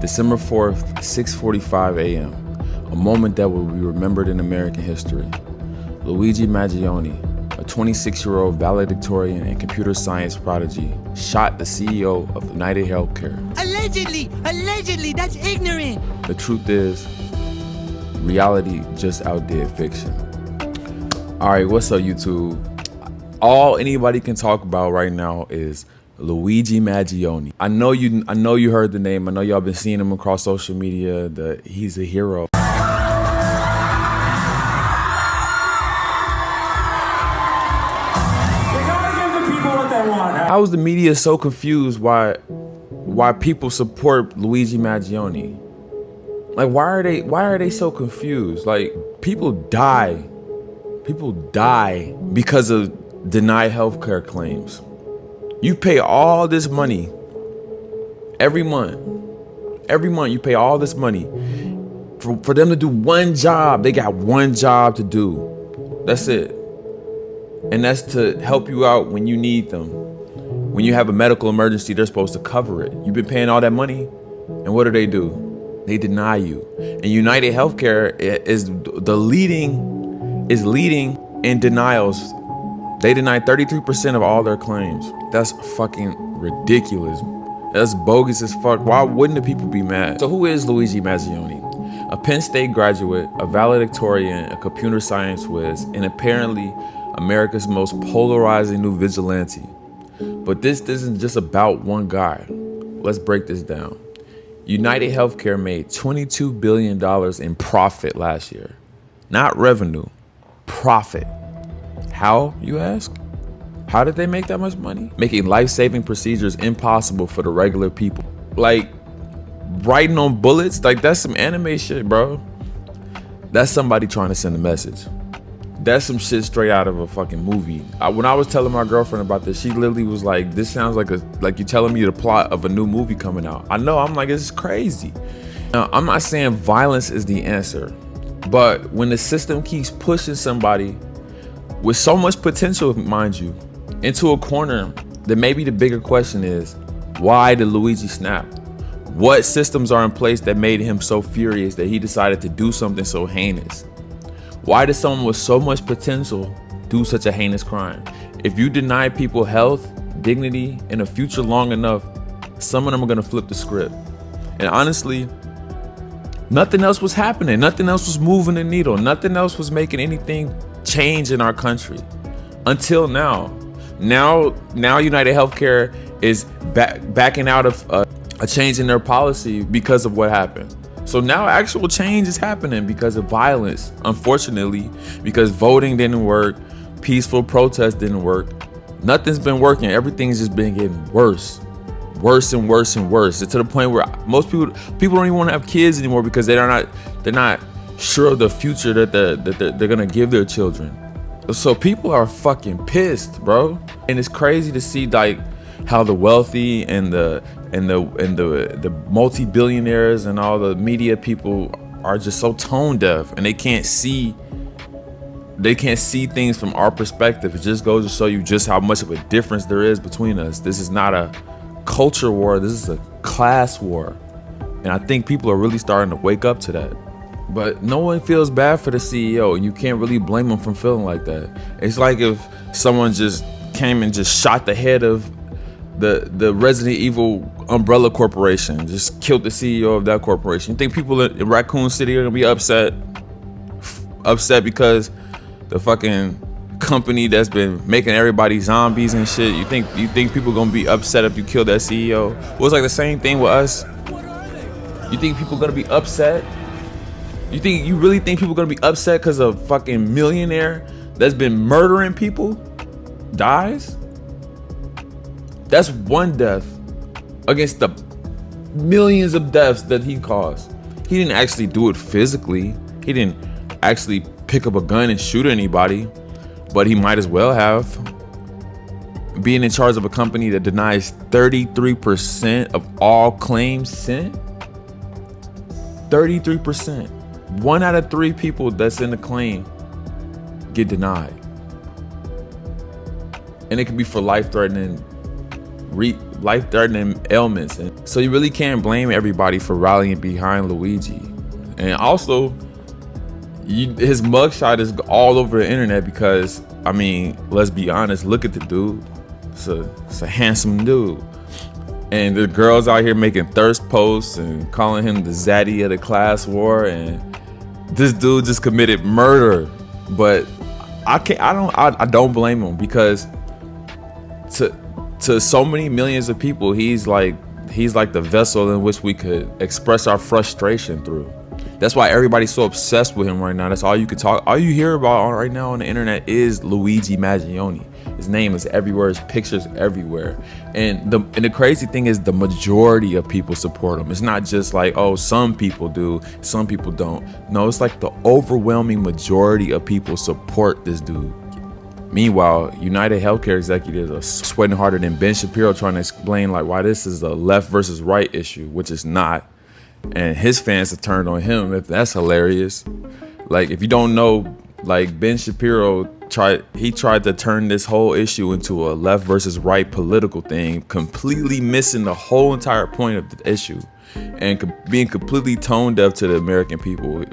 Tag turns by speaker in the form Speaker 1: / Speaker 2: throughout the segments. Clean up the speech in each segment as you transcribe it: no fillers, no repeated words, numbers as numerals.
Speaker 1: December 4th, 6:45 a.m., a moment that will be remembered in American history. Luigi Mangione, a 26-year-old valedictorian and computer science prodigy, shot the CEO of United Healthcare.
Speaker 2: Allegedly, that's ignorant.
Speaker 1: The truth is, reality just outdid fiction. All right, what's up, YouTube? All anybody can talk about right now is Luigi Mangione. I know you heard the name. I know y'all been seeing him across social media. He's a hero. How is the media so confused why people support Luigi Mangione? Like, why are they so confused? Like, people die because of denied healthcare claims. You pay all this money every month. Every month you pay all this money for them to do one job. They got one job to do. That's it. And that's to help you out when you need them. When you have a medical emergency, they're supposed to cover it. You've been paying all that money, and what do? They deny you. And United Healthcare is leading in denials. They denied 33% of all their claims. That's fucking ridiculous. That's bogus as fuck. Why wouldn't the people be mad? So who is Luigi Mangione? A Penn State graduate, a valedictorian, a computer science whiz, and apparently America's most polarizing new vigilante. But this isn't just about one guy. Let's break this down. United Healthcare made $22 billion in profit last year. Not revenue, profit. How, you ask? How did they make that much money? Making life-saving procedures impossible for the regular people. Like, writing on bullets, like, that's some anime shit, bro. That's somebody trying to send a message. That's some shit straight out of a fucking movie. When I was telling my girlfriend about this, she literally was like, this sounds like you're telling me the plot of a new movie coming out. I know, I'm like, it's crazy. Now, I'm not saying violence is the answer, but when the system keeps pushing somebody with so much potential, mind you, into a corner, then maybe the bigger question is, why did Luigi snap? What systems are in place that made him so furious that he decided to do something so heinous? Why did someone with so much potential do such a heinous crime? If you deny people health, dignity, and a future long enough, some of them are gonna flip the script. And honestly, nothing else was happening. Nothing else was moving the needle. Nothing else was making anything change in our country until now. Now United Healthcare is backing out of a change in their policy because of what happened. So now actual change is happening because of violence, unfortunately, because voting didn't work, peaceful protest didn't work. Nothing's been working. Everything's just been getting worse and worse and worse. It's to the point where most people don't even want to have kids anymore because they're not sure of the future that they're gonna give their children. So people are fucking pissed, bro. And it's crazy to see like how the wealthy and the multi-billionaires and all the media people are just so tone deaf, and they can't see things from our perspective. It just goes to show you just how much of a difference there is between us. This is not a culture war, this is a class war. And I think people are really starting to wake up to that. But no one feels bad for the CEO, and you can't really blame them for feeling like that. It's like if someone just came and just shot the head of the Resident Evil umbrella corporation, just killed the CEO of that corporation. You think people in Raccoon City are gonna be upset because the fucking company that's been making everybody zombies and shit, you think people gonna be upset if you kill that CEO? Well, it's like the same thing with us. You think people gonna be upset? You really think people gonna be upset because a fucking millionaire that's been murdering people dies? That's one death against the millions of deaths that he caused. He didn't actually do it physically. He didn't actually pick up a gun and shoot anybody, but he might as well have. Being in charge of a company that denies 33% of all claims sent. 33%. 1 out of 3 people that's in the claim get denied. And it could be for life-threatening life-threatening ailments. And so you really can't blame everybody for rallying behind Luigi. And also, his mugshot is all over the internet because, I mean, let's be honest, look at the dude. It's a handsome dude. And the girls out here making thirst posts and calling him the zaddy of the class war, and this dude just committed murder. But I don't blame him, because to so many millions of people, he's like the vessel in which we could express our frustration through. That's why everybody's so obsessed with him right now. That's all you could talk. All you hear about right now on the internet is Luigi Mangione. His name is everywhere. His pictures everywhere. And the crazy thing is, the majority of people support him. It's not just like, oh, some people do, some people don't. No, it's like the overwhelming majority of people support this dude. Meanwhile, United Healthcare executives are sweating harder than Ben Shapiro trying to explain like why this is a left versus right issue, which is not. And his fans have turned on him. If that's hilarious. Like, if you don't know, like, Ben Shapiro tried to turn this whole issue into a left versus right political thing, completely missing the whole entire point of the issue, and being completely tone deaf to the American people.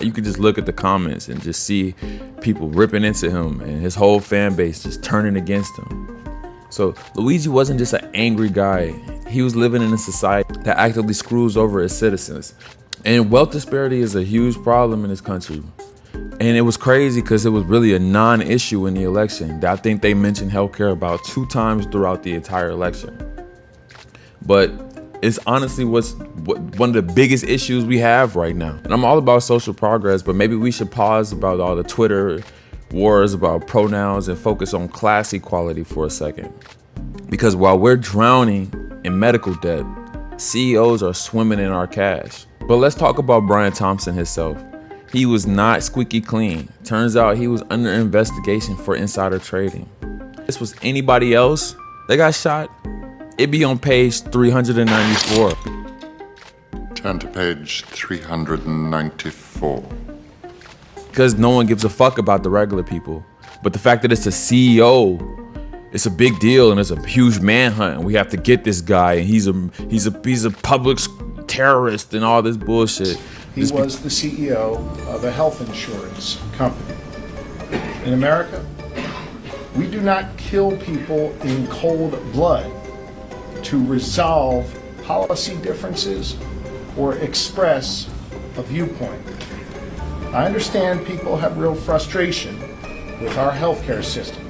Speaker 1: You could just look at the comments and just see people ripping into him and his whole fan base just turning against him. So Luigi wasn't just an angry guy. He was living in a society that actively screws over its citizens. And wealth disparity is a huge problem in this country. And it was crazy because it was really a non-issue in the election. I think they mentioned healthcare about 2 times throughout the entire election. But it's honestly one of the biggest issues we have right now. And I'm all about social progress, but maybe we should pause about all the Twitter wars about pronouns and focus on class equality for a second. Because while we're drowning in medical debt, CEOs are swimming in our cash. But let's talk about Brian Thompson himself. He was not squeaky clean. Turns out he was under investigation for insider trading. If this was anybody else that got shot, it'd be on page 394.
Speaker 3: Turn to page 394.
Speaker 1: Because no one gives a fuck about the regular people. But the fact that it's a CEO, it's a big deal, and it's a huge manhunt, and we have to get this guy, and he's a public terrorist and all this bullshit.
Speaker 4: He was the CEO of a health insurance company. In America, we do not kill people in cold blood to resolve policy differences or express a viewpoint. I understand people have real frustration with our healthcare system,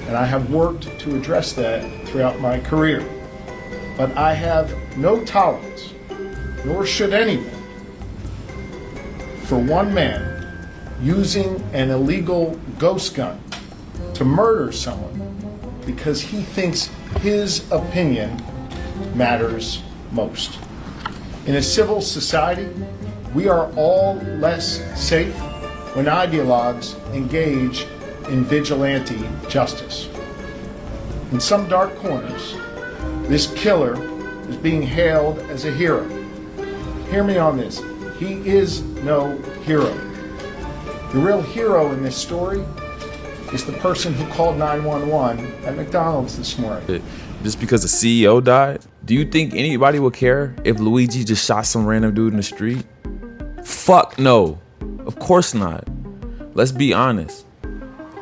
Speaker 4: and I have worked to address that throughout my career. But I have no tolerance, nor should anyone, for one man using an illegal ghost gun to murder someone because he thinks his opinion matters most. In a civil society, we are all less safe when ideologues engage in vigilante justice. In some dark corners, this killer is being hailed as a hero. Hear me on this. He is no hero. The real hero in this story is the person who called 911 at McDonald's this morning.
Speaker 1: Just because the CEO died? Do you think anybody would care if Luigi just shot some random dude in the street? Fuck no. Of course not. Let's be honest.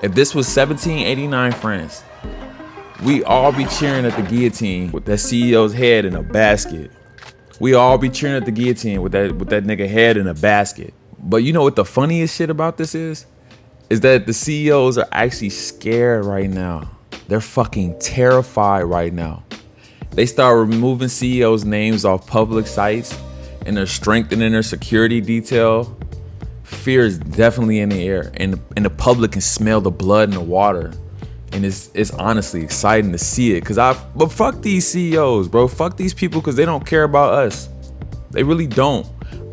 Speaker 1: If this was 1789 France, we all be cheering at the guillotine with that CEO's head in a basket. We all be cheering at the guillotine with that nigga head in a basket. But you know what the funniest shit about this is? Is that the CEOs are actually scared right now. They're fucking terrified right now. They start removing CEOs' names off public sites, and they're strengthening their security detail. Fear is definitely in the air, and the public can smell the blood in the water. And it's honestly exciting to see it. But fuck these CEOs, bro. Fuck these people, because they don't care about us. They really don't.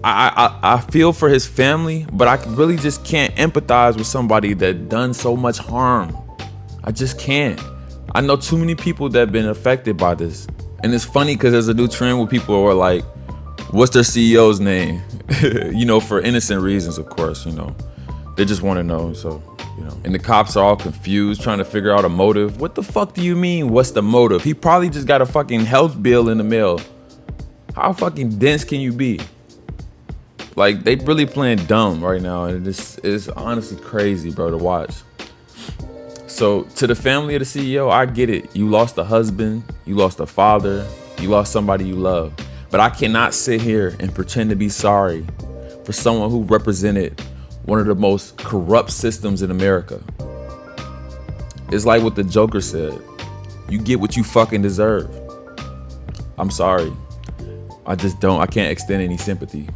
Speaker 1: I feel for his family, but I really just can't empathize with somebody that done so much harm. I just can't. I know too many people that have been affected by this. And it's funny because there's a new trend where people are like, what's their CEO's name? You know, for innocent reasons, of course, you know. They just want to know. So you know. And the cops are all confused, trying to figure out a motive. What the fuck do you mean, what's the motive? He probably just got a fucking health bill in the mail. How fucking dense can you be? Like, they really playing dumb right now, and this is honestly crazy, bro, to watch. So, to the family of the CEO, I get it. You lost a husband, you lost a father, you lost somebody you love. But I cannot sit here and pretend to be sorry for someone who represented one of the most corrupt systems in America. It's like what the Joker said. You get what you fucking deserve. I'm sorry. I can't extend any sympathy.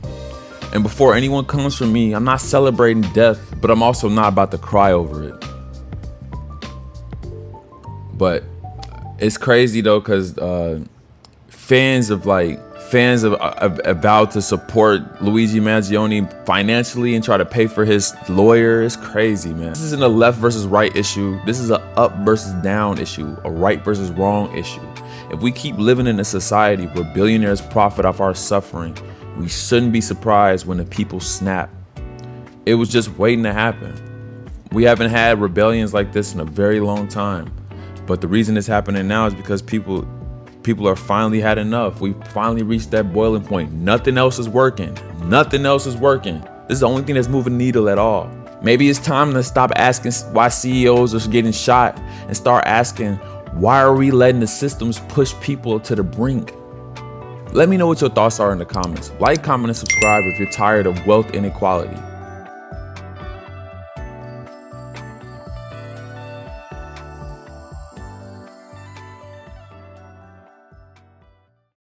Speaker 1: And before anyone comes for me, I'm not celebrating death, but I'm also not about to cry over it. But it's crazy though, because fans have vowed to support Luigi Mangione financially and try to pay for his lawyer. It's crazy, man. This isn't a left versus right issue. This is a up versus down issue, a right versus wrong issue. If we keep living in a society where billionaires profit off our suffering, we shouldn't be surprised when the people snap. It was just waiting to happen. We haven't had rebellions like this in a very long time. But the reason it's happening now is because people are finally had enough. We finally reached that boiling point. Nothing else is working. Nothing else is working. This is the only thing that's moving the needle at all. Maybe it's time to stop asking why CEOs are getting shot and start asking, why are we letting the systems push people to the brink? Let me know what your thoughts are in the comments. Like, comment, and subscribe if you're tired of wealth inequality.